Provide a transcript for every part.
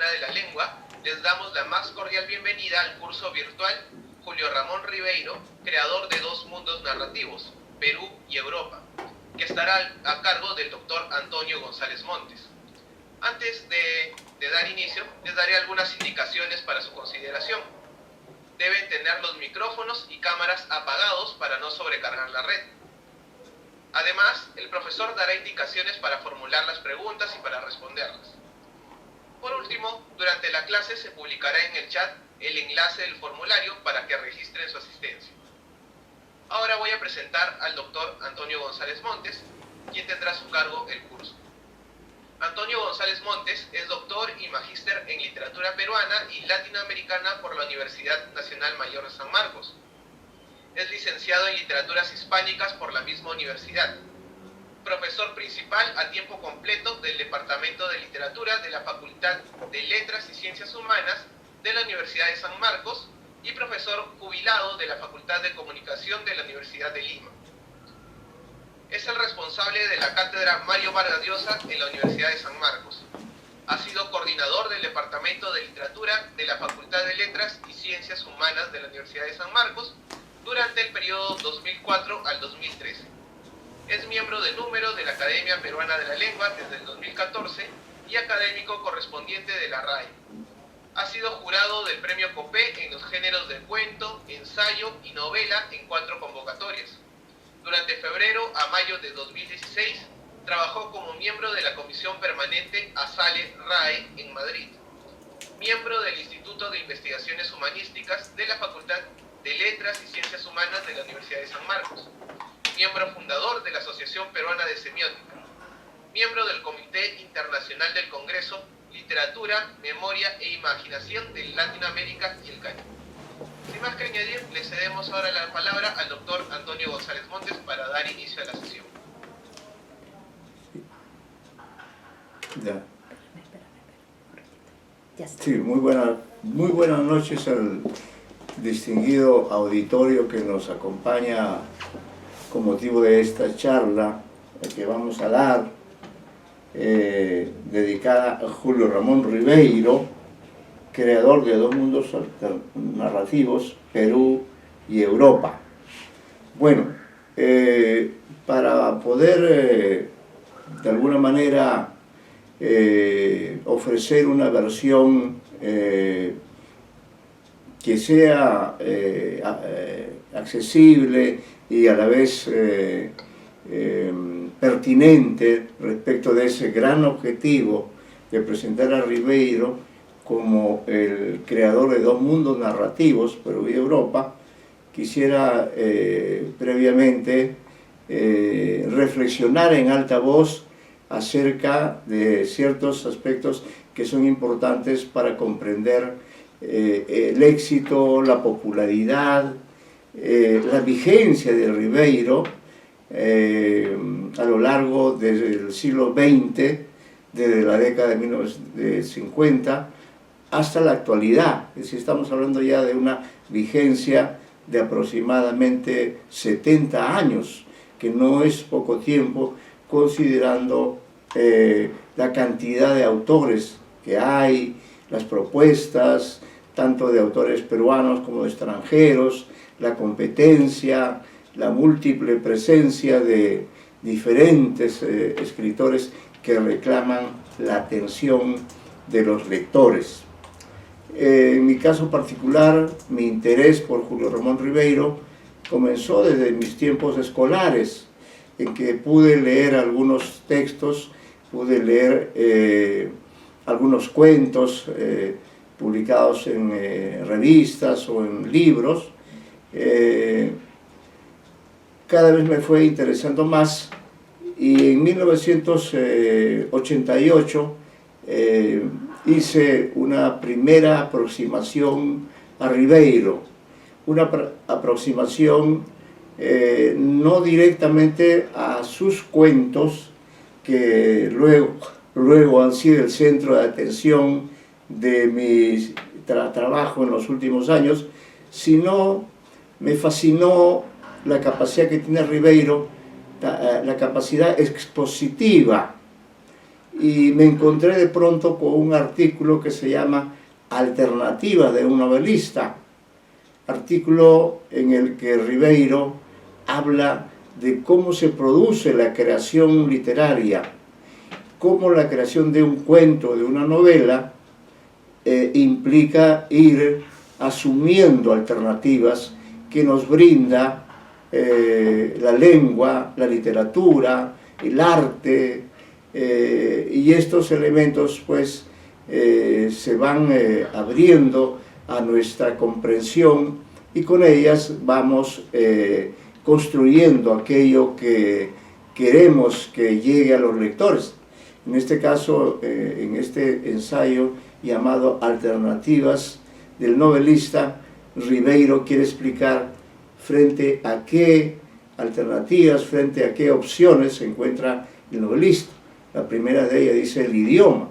Peruana de la Lengua, les damos la más cordial bienvenida al curso virtual Julio Ramón Ribeiro, creador de Dos Mundos Narrativos, Perú y Europa, que estará a cargo del doctor Antonio González Montes. Antes de dar inicio, les daré algunas indicaciones para su consideración. Deben tener los micrófonos y cámaras apagados para no sobrecargar la red. Además, el profesor dará indicaciones para formular las preguntas y para responderlas. Por último, durante la clase se publicará en el chat el enlace del formulario para que registren su asistencia. Ahora voy a presentar al doctor Antonio González Montes, quien tendrá a su cargo el curso. Antonio González Montes es doctor y magíster en literatura peruana y latinoamericana por la Universidad Nacional Mayor de San Marcos. Es licenciado en literaturas hispánicas por la misma universidad. Profesor principal a tiempo completo del Departamento de Literatura de la Facultad de Letras y Ciencias Humanas de la Universidad de San Marcos y profesor jubilado de la Facultad de Comunicación de la Universidad de Lima. Es el responsable de la cátedra Mario Vargas Llosa en la Universidad de San Marcos. Ha sido coordinador del Departamento de Literatura de la Facultad de Letras y Ciencias Humanas de la Universidad de San Marcos durante el periodo 2004 al 2013. Es miembro de número de la Academia Peruana de la Lengua desde el 2014 y académico correspondiente de la RAE. Ha sido jurado del Premio Copé en los géneros de cuento, ensayo y novela en 4 convocatorias. Durante febrero a mayo de 2016 trabajó como miembro de la Comisión Permanente ASALE RAE en Madrid, miembro del Instituto de Investigaciones Humanísticas de la Facultad de Letras y Ciencias Humanas de la Universidad de San Marcos, miembro fundador de la Asociación Peruana de Semiótica, miembro del Comité Internacional del Congreso Literatura, Memoria e Imaginación de Latinoamérica y el Caribe. Sin más que añadir, le cedemos ahora la palabra al doctor Antonio González Montes para dar inicio a la sesión. Sí, muy buenas noches al distinguido auditorio que nos acompaña con motivo de esta charla que vamos a dar, dedicada a Julio Ramón Ribeiro, creador de Dos Mundos Narrativos, Perú y Europa. Bueno, para poder de alguna manera ofrecer una versión que sea accesible y a la vez pertinente respecto de ese gran objetivo de presentar a Ribeiro como el creador de Dos Mundos Narrativos, Perú y Europa, quisiera previamente reflexionar en alta voz acerca de ciertos aspectos que son importantes para comprender el éxito, la popularidad, la vigencia de Ribeiro a lo largo del siglo XX, desde la década de 1950 hasta la actualidad. Es decir, estamos hablando ya de una vigencia de aproximadamente 70 años, que no es poco tiempo considerando la cantidad de autores que hay, las propuestas, tanto de autores peruanos como de extranjeros, la competencia, la múltiple presencia de diferentes escritores que reclaman la atención de los lectores. En mi caso particular, mi interés por Julio Ramón Ribeiro comenzó desde mis tiempos escolares, en que pude leer algunos textos, pude leer algunos cuentos publicados en revistas o en libros. Cada vez me fue interesando más y en 1988 hice una primera aproximación a Ribeiro, una aproximación no directamente a sus cuentos, que luego han sido el centro de atención de mi trabajo en los últimos años, sino me fascinó la capacidad que tiene Ribeiro, la capacidad expositiva y me encontré de pronto con un artículo que se llama Alternativas de un novelista, artículo en el que Ribeiro habla de cómo se produce la creación literaria, cómo la creación de un cuento, de una novela, implica ir asumiendo alternativas que nos brinda la lengua, la literatura, el arte, y estos elementos pues se van abriendo a nuestra comprensión y con ellas vamos construyendo aquello que queremos que llegue a los lectores. En este caso, en este ensayo llamado Alternativas del novelista, Ribeiro quiere explicar frente a qué alternativas, frente a qué opciones se encuentra el novelista. La primera de ellas dice el idioma.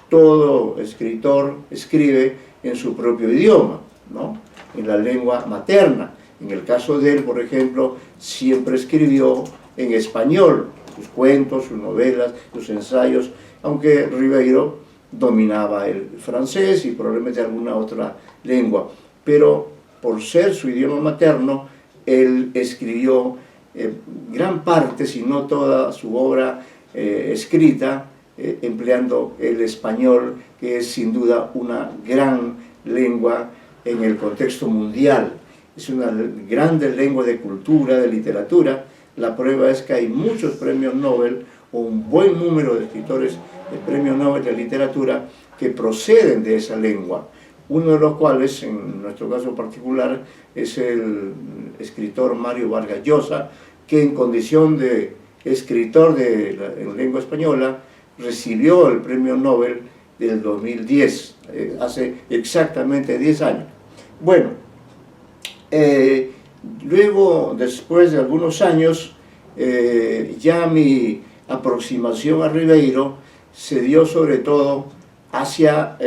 Todo escritor escribe en su propio idioma, ¿no? En la lengua materna. En el caso de él, por ejemplo, siempre escribió en español, sus cuentos, sus novelas, sus ensayos, aunque Ribeiro dominaba el francés y probablemente alguna otra lengua, pero por ser su idioma materno, él escribió gran parte, si no toda su obra escrita, empleando el español, que es sin duda una gran lengua en el contexto mundial. Es una grande lengua de cultura, de literatura. La prueba es que hay muchos premios Nobel, o un buen número de escritores de premios Nobel de literatura que proceden de esa lengua. Uno de los cuales, en nuestro caso particular, es el escritor Mario Vargas Llosa, que en condición de escritor en lengua española recibió el premio Nobel del 2010, hace exactamente 10 años. Bueno, luego, después de algunos años, ya mi aproximación a Ribeiro se dio sobre todo hacia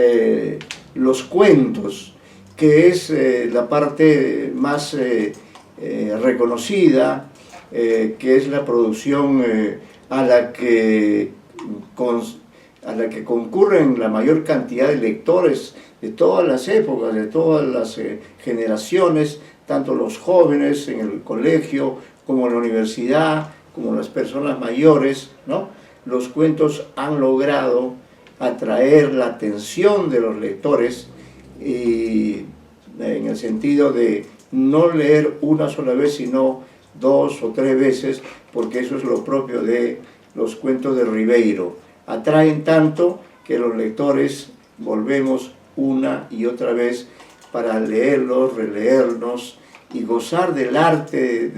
los cuentos, que es la parte más reconocida, que es la producción a la que concurren la mayor cantidad de lectores de todas las épocas, de todas las generaciones, tanto los jóvenes en el colegio, como en la universidad, como las personas mayores, ¿no? Los cuentos han logrado atraer la atención de los lectores, y en el sentido de no leer una sola vez, sino 2 o 3 veces, porque eso es lo propio de los cuentos de Ribeiro. Atraen tanto que los lectores volvemos una y otra vez para leerlos, releernos y gozar del arte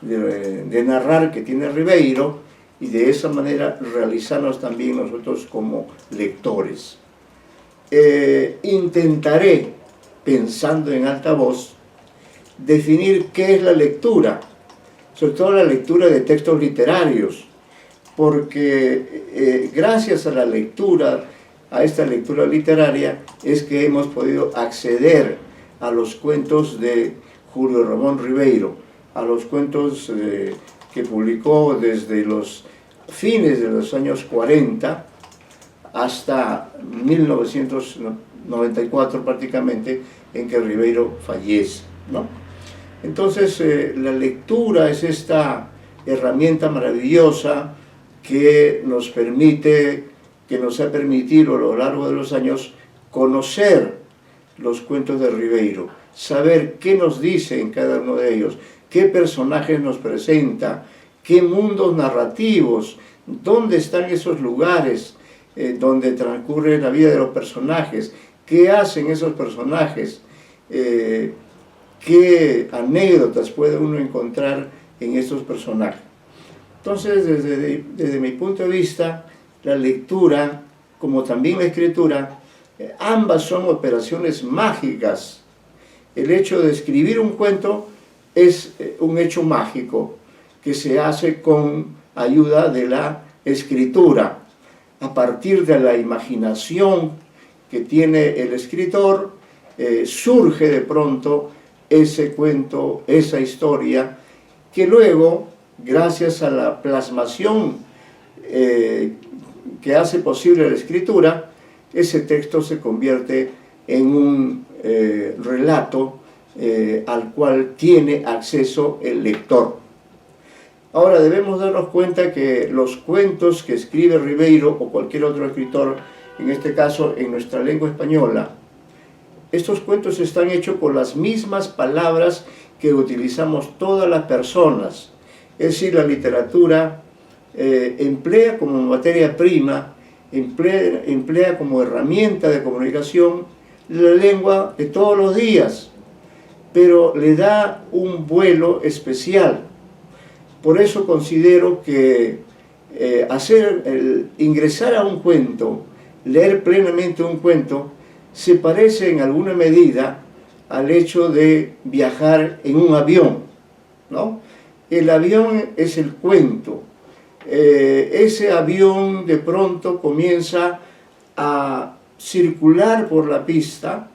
de narrar que tiene Ribeiro, y de esa manera realizarnos también nosotros como lectores. Intentaré, pensando en alta voz, definir qué es la lectura, sobre todo la lectura de textos literarios, porque gracias a la lectura, a esta lectura literaria, es que hemos podido acceder a los cuentos de Julio Ramón Ribeiro, a los cuentos que publicó desde los fines de los años 40 hasta 1994 prácticamente, en que Ribeiro fallece, ¿no? Entonces la lectura es esta herramienta maravillosa que nos permite, que nos ha permitido a lo largo de los años conocer los cuentos de Ribeiro, saber qué nos dice en cada uno de ellos, qué personajes nos presenta, qué mundos narrativos, dónde están esos lugares donde transcurre la vida de los personajes, qué hacen esos personajes, qué anécdotas puede uno encontrar en estos personajes. Entonces, desde mi punto de vista, la lectura, como también la escritura, ambas son operaciones mágicas. El hecho de escribir un cuento es un hecho mágico que se hace con ayuda de la escritura. A partir de la imaginación que tiene el escritor, surge de pronto ese cuento, esa historia, que luego, gracias a la plasmación que hace posible la escritura, ese texto se convierte en un relato al cual tiene acceso el lector. Ahora debemos darnos cuenta que los cuentos que escribe Ribeiro o cualquier otro escritor, en este caso en nuestra lengua española, estos cuentos están hechos con las mismas palabras que utilizamos todas las personas. Es decir, la literatura emplea como materia prima, emplea como herramienta de comunicación la lengua de todos los días, pero le da un vuelo especial. Por eso considero que ingresar a un cuento, leer plenamente un cuento, se parece en alguna medida al hecho de viajar en un avión, ¿no? El avión es el cuento. Ese avión de pronto comienza a circular por la pista,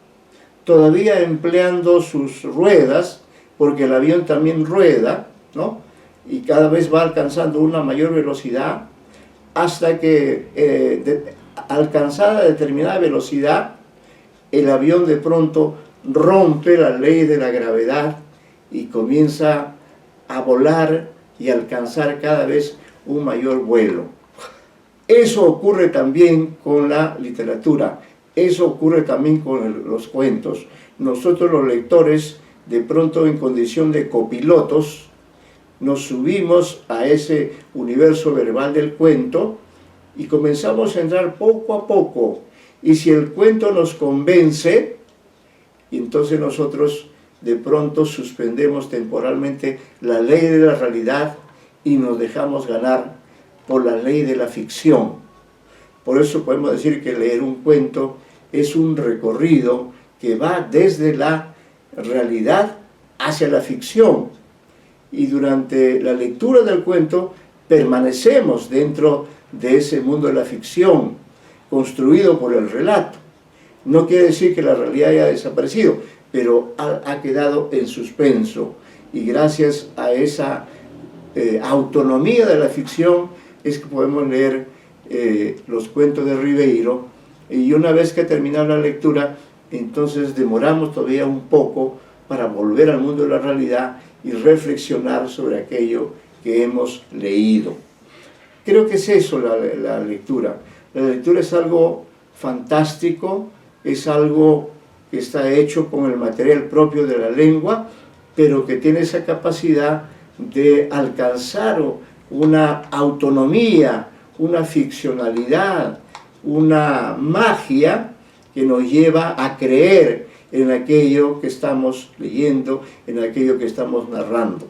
todavía empleando sus ruedas, porque el avión también rueda, ¿no? Y cada vez va alcanzando una mayor velocidad, hasta que alcanzada determinada velocidad, el avión de pronto rompe la ley de la gravedad y comienza a volar y alcanzar cada vez un mayor vuelo. Eso ocurre también con la literatura, eso ocurre también con los cuentos. Nosotros los lectores, de pronto en condición de copilotos, nos subimos a ese universo verbal del cuento y comenzamos a entrar poco a poco. Y si el cuento nos convence, entonces nosotros de pronto suspendemos temporalmente la ley de la realidad y nos dejamos ganar por la ley de la ficción. Por eso podemos decir que leer un cuento es un recorrido que va desde la realidad hacia la ficción. Y durante la lectura del cuento permanecemos dentro de ese mundo de la ficción, construido por el relato. No quiere decir que la realidad haya desaparecido, pero ha quedado en suspenso. Y gracias a esa autonomía de la ficción es que podemos leer los cuentos de Ribeiro, y una vez que terminamos la lectura, entonces demoramos todavía un poco para volver al mundo de la realidad y reflexionar sobre aquello que hemos leído. Creo que es eso la lectura. La lectura es algo fantástico, es algo que está hecho con el material propio de la lengua, pero que tiene esa capacidad de alcanzar una autonomía, una ficcionalidad, una magia que nos lleva a creer en aquello que estamos leyendo, en aquello que estamos narrando.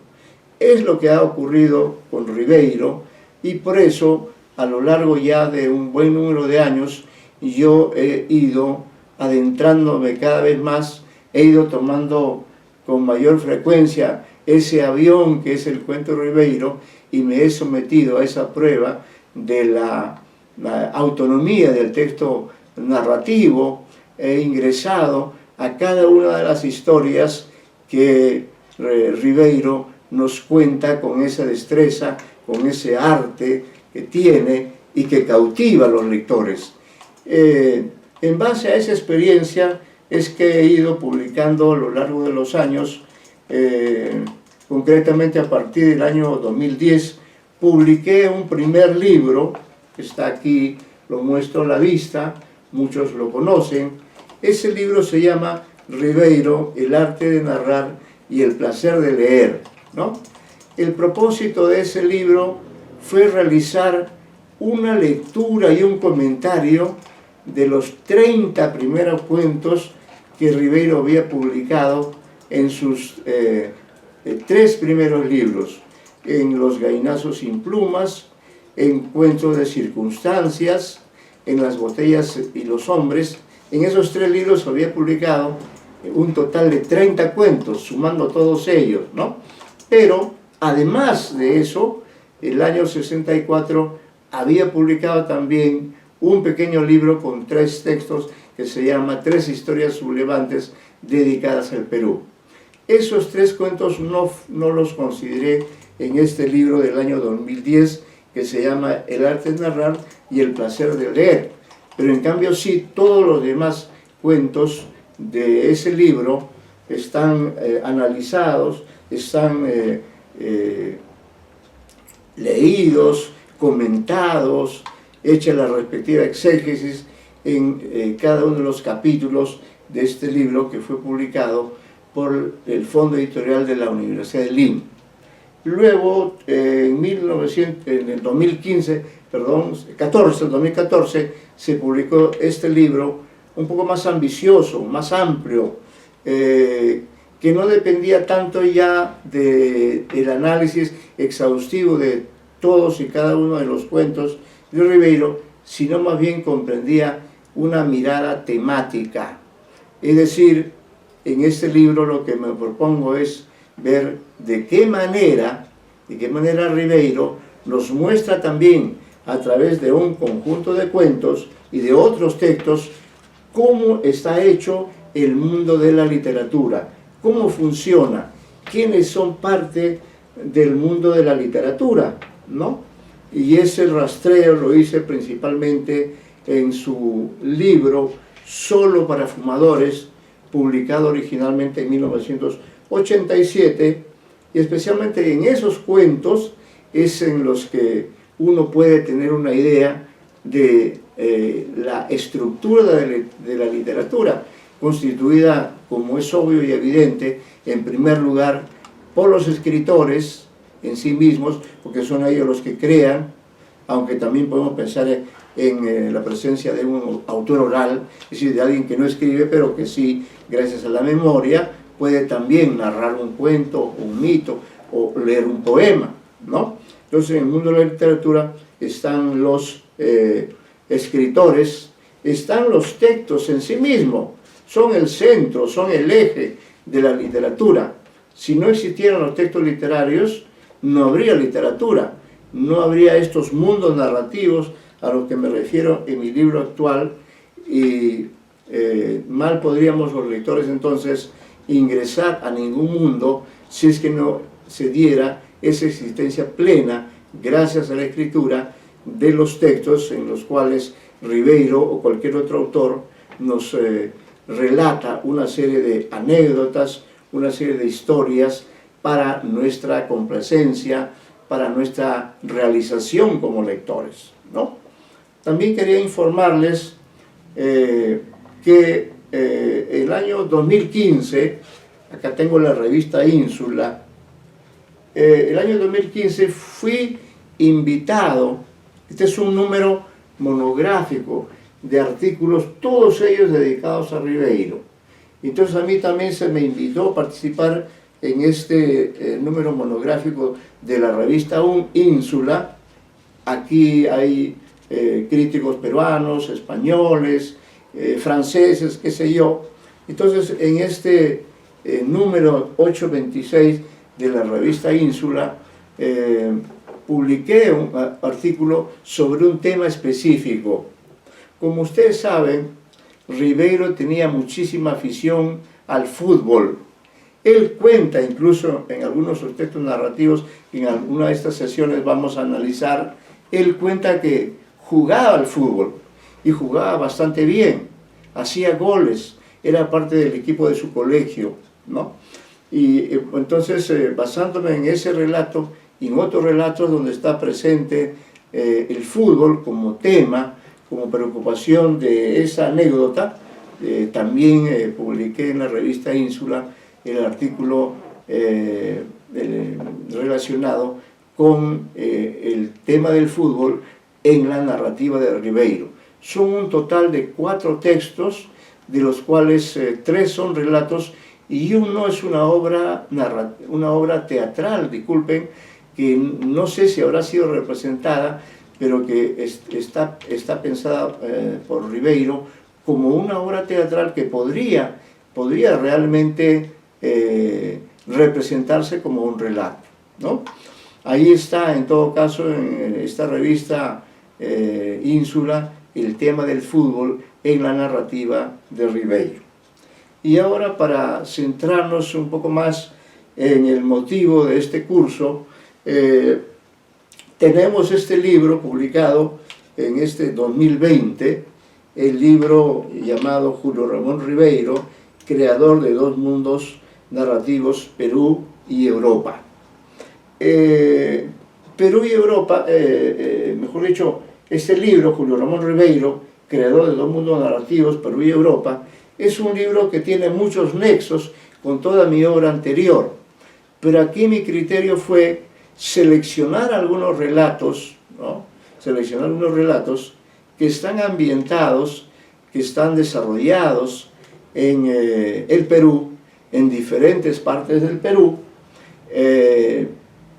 Es lo que ha ocurrido con Ribeiro, y por eso a lo largo ya de un buen número de años yo he ido adentrándome cada vez más, he ido tomando con mayor frecuencia ese avión que es el cuento de Ribeiro, y me he sometido a esa prueba de la autonomía del texto narrativo. He ingresado a cada una de las historias que Ribeiro nos cuenta con esa destreza, con ese arte que tiene y que cautiva a los lectores. En base a esa experiencia es que he ido publicando a lo largo de los años, concretamente a partir del año 2010, publiqué un primer libro, que está aquí, lo muestro a la vista, muchos lo conocen. Ese libro se llama Ribeiro, el arte de narrar y el placer de leer, ¿no? El propósito de ese libro fue realizar una lectura y un comentario de los 30 primeros cuentos que Ribeiro había publicado en sus 3 primeros libros, en Los gallinazos sin plumas, en Cuentos de circunstancias, en Las botellas y los hombres. En esos 3 libros había publicado un total de 30 cuentos, sumando todos ellos, ¿no? Pero, además de eso, el año 64 había publicado también un pequeño libro con 3 textos que se llama 3 historias sublevantes dedicadas al Perú. Esos 3 cuentos no los consideré en este libro del año 2010, que se llama El arte de narrar y el placer de leer. Pero en cambio sí, todos los demás cuentos de ese libro están analizados, están leídos, comentados, hecha la respectiva exégesis en cada uno de los capítulos de este libro que fue publicado por el Fondo Editorial de la Universidad de Lima. Luego, en el 2014, se publicó este libro un poco más ambicioso, más amplio, que no dependía tanto ya del análisis exhaustivo de todos y cada uno de los cuentos de Ribeiro, sino más bien comprendía una mirada temática. Es decir, en este libro lo que me propongo es ver de qué manera Ribeiro nos muestra también a través de un conjunto de cuentos y de otros textos cómo está hecho el mundo de la literatura, cómo funciona, quiénes son parte del mundo de la literatura, ¿no? Y ese rastreo lo hice principalmente en su libro Solo para Fumadores, publicado originalmente en 1987, y especialmente en esos cuentos es en los que uno puede tener una idea de la estructura de la literatura, constituida, como es obvio y evidente, en primer lugar por los escritores en sí mismos, porque son ellos los que crean, aunque también podemos pensar en la presencia de un autor oral, es decir, de alguien que no escribe, pero que sí, gracias a la memoria, puede también narrar un cuento, un mito, o leer un poema, ¿no? Entonces, en el mundo de la literatura están los escritores, están los textos en sí mismos, son el centro, son el eje de la literatura. Si no existieran los textos literarios, no habría literatura, no habría estos mundos narrativos a los que me refiero en mi libro actual, y mal podríamos los lectores entonces ingresar a ningún mundo si es que no se diera esa existencia plena gracias a la escritura de los textos en los cuales Ribeiro o cualquier otro autor nos relata una serie de anécdotas, una serie de historias para nuestra complacencia, para nuestra realización como lectores, ¿no? También quería informarles que el año 2015, acá tengo la revista Ínsula, el año 2015 fui invitado, este es un número monográfico de artículos, todos ellos dedicados a Ribeiro. Entonces a mí también se me invitó a participar en este número monográfico de la revista Ínsula. Aquí hay críticos peruanos, españoles, franceses, qué sé yo. Entonces en este número 826 de la revista Ínsula publiqué un artículo sobre un tema específico. Como ustedes saben, Ribeiro tenía muchísima afición al fútbol. Él cuenta, incluso en algunos de sus textos narrativos, en alguna de estas sesiones vamos a analizar, él cuenta que jugaba al fútbol y jugaba bastante bien, hacía goles, era parte del equipo de su colegio, ¿no? Y entonces, basándome en ese relato y en otros relatos donde está presente el fútbol como tema, como preocupación de esa anécdota, también publiqué en la revista Ínsula el artículo relacionado con el tema del fútbol en la narrativa de Ribeiro. Son un total de 4 textos, de los cuales 3 son relatos y uno es una obra teatral, disculpen, que no sé si habrá sido representada, pero que está pensada por Ribeiro como una obra teatral que podría realmente representarse como un relato, ¿no? Ahí está, en todo caso, en esta revista Ínsula, el tema del fútbol en la narrativa de Ribeiro. Y ahora, para centrarnos un poco más en el motivo de este curso, tenemos este libro publicado en este 2020 el libro llamado Julio Ramón Ribeiro, creador de dos mundos narrativos, Perú y Europa. Perú y Europa, mejor dicho, este libro, Julio Ramón Ribeiro, creador de dos mundos narrativos, Perú y Europa, es un libro que tiene muchos nexos con toda mi obra anterior, pero aquí mi criterio fue seleccionar algunos relatos, ¿no? Seleccionar algunos relatos que están ambientados, que están desarrollados en el Perú, en diferentes partes del Perú,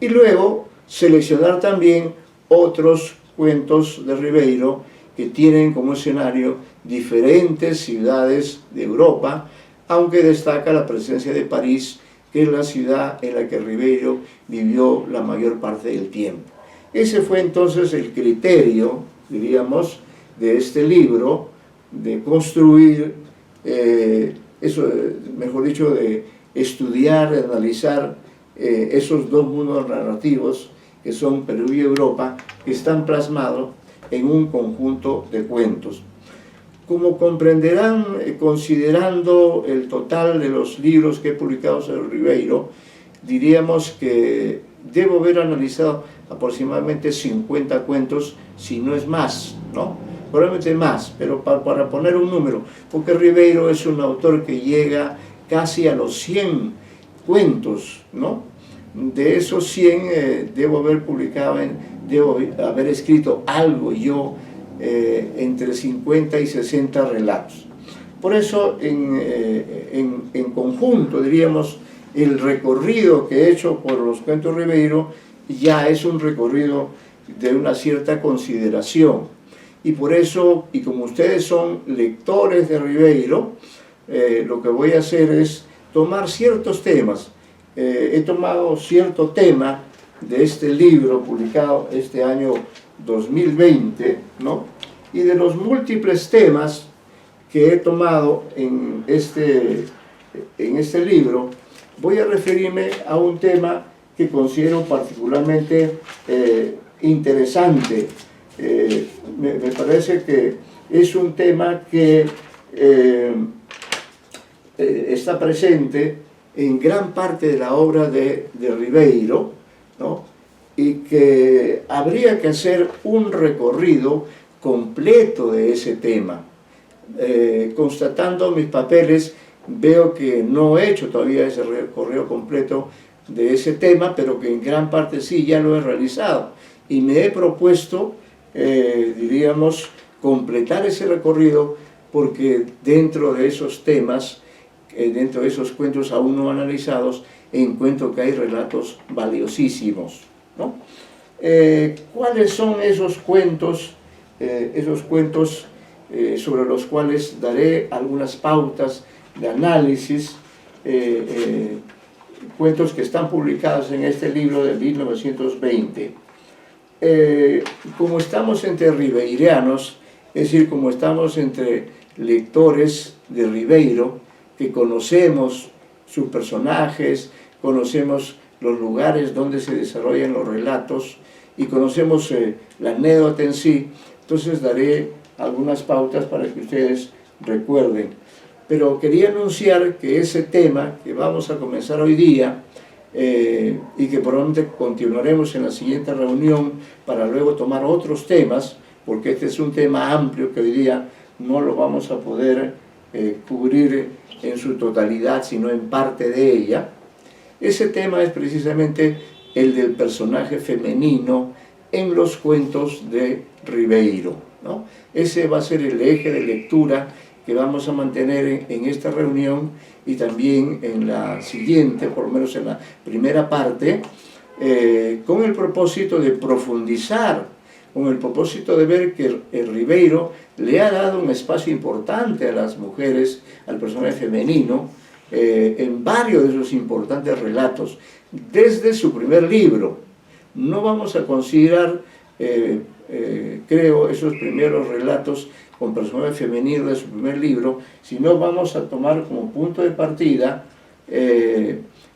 y luego seleccionar también otros cuentos de Ribeiro que tienen como escenario diferentes ciudades de Europa, aunque destaca la presencia de París, que es la ciudad en la que Ribeiro vivió la mayor parte del tiempo. Ese fue entonces el criterio, diríamos, de este libro, de construir, mejor dicho, de estudiar, de analizar esos dos mundos narrativos que son Perú y Europa, que están plasmados en un conjunto de cuentos. Como comprenderán, considerando el total de los libros que he publicado sobre Ribeiro, diríamos que debo haber analizado aproximadamente 50 cuentos, si no es más, ¿no? Probablemente más, pero para poner un número, porque Ribeiro es un autor que llega casi a los 100 cuentos, ¿no? De esos 100 debo haber escrito algo yo, entre 50 y 60 relatos. Por eso, en conjunto, diríamos, el recorrido que he hecho por los cuentos Ribeiro ya es un recorrido de una cierta consideración. Y por eso, y como ustedes son lectores de Ribeiro, lo que voy a hacer es tomar ciertos temas. He tomado cierto tema de este libro libro publicado este año 2020, ¿no? Y de los múltiples temas que he tomado en este libro, voy a referirme a un tema que considero particularmente interesante. Me parece que es un tema que está presente en gran parte de la obra de Ribeiro, ¿no? Y que habría que hacer un recorrido completo de ese tema. Constatando mis papeles, veo que no he hecho todavía ese recorrido completo de ese tema, pero que en gran parte sí ya lo he realizado. Y me he propuesto, diríamos, completar ese recorrido, porque dentro de esos temas, dentro de esos cuentos aún no analizados, encuentro que hay relatos valiosísimos, ¿no? ¿Cuáles son esos cuentos sobre los cuales daré algunas pautas de análisis? Cuentos que están publicados en este libro de 1920. Como estamos entre ribeirianos, es decir, como estamos entre lectores de Ribeiro, que conocemos sus personajes, conocemos los lugares donde se desarrollan los relatos y conocemos la anécdota en sí, entonces daré algunas pautas para que ustedes recuerden. Pero quería anunciar que ese tema que vamos a comenzar hoy día y que probablemente continuaremos en la siguiente reunión para luego tomar otros temas, porque este es un tema amplio que hoy día no lo vamos a poder cubrir en su totalidad, sino en parte de ella. Ese tema es precisamente el del personaje femenino en los cuentos de Ribeiro, ¿no? Ese va a ser el eje de lectura que vamos a mantener en esta reunión y también en la siguiente, por lo menos en la primera parte, con el propósito de profundizar, con el propósito de ver que el Ribeiro le ha dado un espacio importante a las mujeres, al personaje femenino, en varios de esos importantes relatos, desde su primer libro. No vamos a considerar, creo, esos primeros relatos con personaje femenino de su primer libro, sino vamos a tomar como punto de partida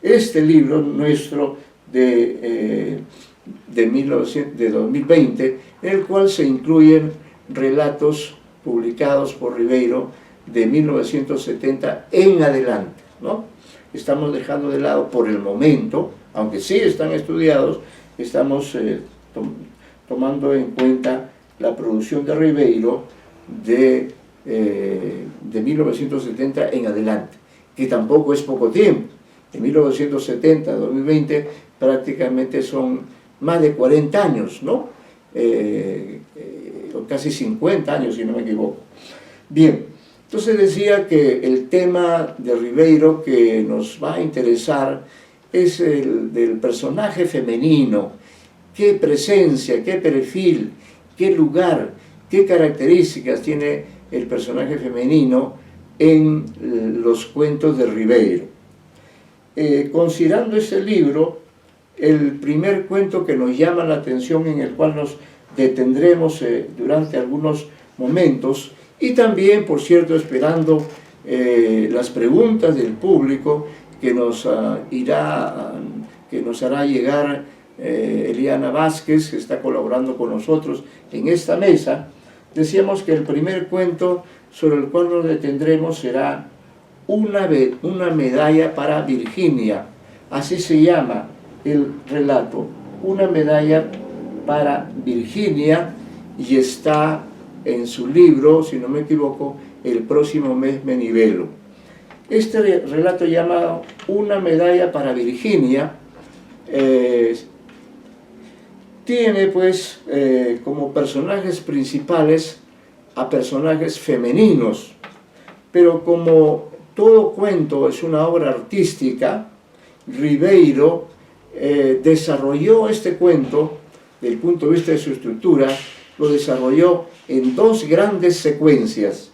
este libro nuestro de 2020, en el cual se incluyen relatos publicados por Ribeiro de 1970 en adelante, ¿no? Estamos dejando de lado por el momento, aunque sí están estudiados, estamos tomando en cuenta la producción de Ribeiro de 1970 en adelante, que tampoco es poco tiempo. De 1970 a 2020 prácticamente son más de 40 años, ¿no? Casi 50 años, si no me equivoco. Bien, entonces decía que el tema de Ribeiro que nos va a interesar es el del personaje femenino. Qué presencia, qué perfil, qué lugar, qué características tiene el personaje femenino en los cuentos de Ribeiro. Considerando este libro, el primer cuento que nos llama la atención, en el cual nos detendremos durante algunos momentos, y también, por cierto, esperando las preguntas del público que nos hará llegar Eliana Vázquez, que está colaborando con nosotros en esta mesa. Decíamos que el primer cuento sobre el cual nos detendremos será una medalla para Virginia. Así se llama el relato, una medalla para Virginia, y está en su libro, si no me equivoco, El próximo mes me nivelo. Este relato llamado Una medalla para Virginia tiene pues como personajes principales a personajes femeninos, pero como todo cuento es una obra artística, Ribeiro desarrolló este cuento, desde el punto de vista de su estructura, lo desarrolló en dos grandes secuencias.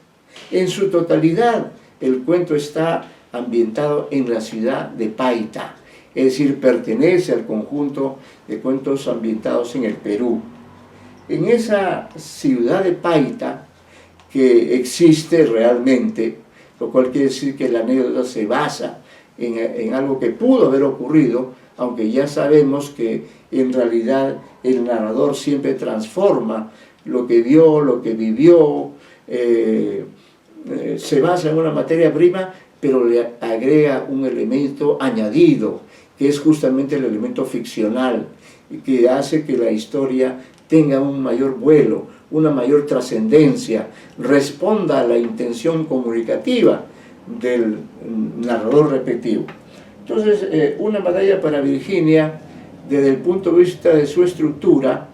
En su totalidad, el cuento está ambientado en la ciudad de Paita, es decir, pertenece al conjunto de cuentos ambientados en el Perú. En esa ciudad de Paita, que existe realmente, lo cual quiere decir que la anécdota se basa en algo que pudo haber ocurrido, aunque ya sabemos que en realidad el narrador siempre transforma lo que vio, lo que vivió, se basa en una materia prima, pero le agrega un elemento añadido, que es justamente el elemento ficcional, que hace que la historia tenga un mayor vuelo, una mayor trascendencia, responda a la intención comunicativa del narrador respectivo. Entonces, una medalla para Virginia, desde el punto de vista de su estructura,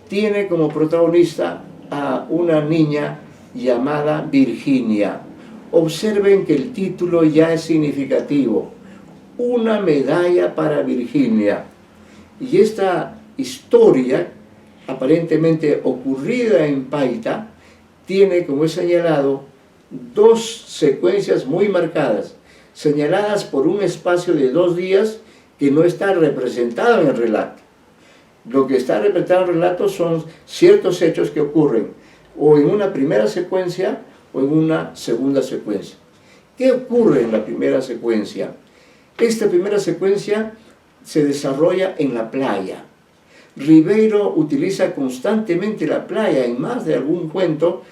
tiene como protagonista a una niña llamada Virginia. Observen que el título ya es significativo, una medalla para Virginia. Y esta historia, aparentemente ocurrida en Paita, tiene, como he señalado, dos secuencias muy marcadas, señaladas por un espacio de 2 días que no está representado en el relato. Lo que está representado en el relato son ciertos hechos que ocurren o en una primera secuencia o en una segunda secuencia. ¿Qué ocurre en la primera secuencia? Esta primera secuencia se desarrolla en la playa. Ribeiro utiliza constantemente la playa en más de algún cuento,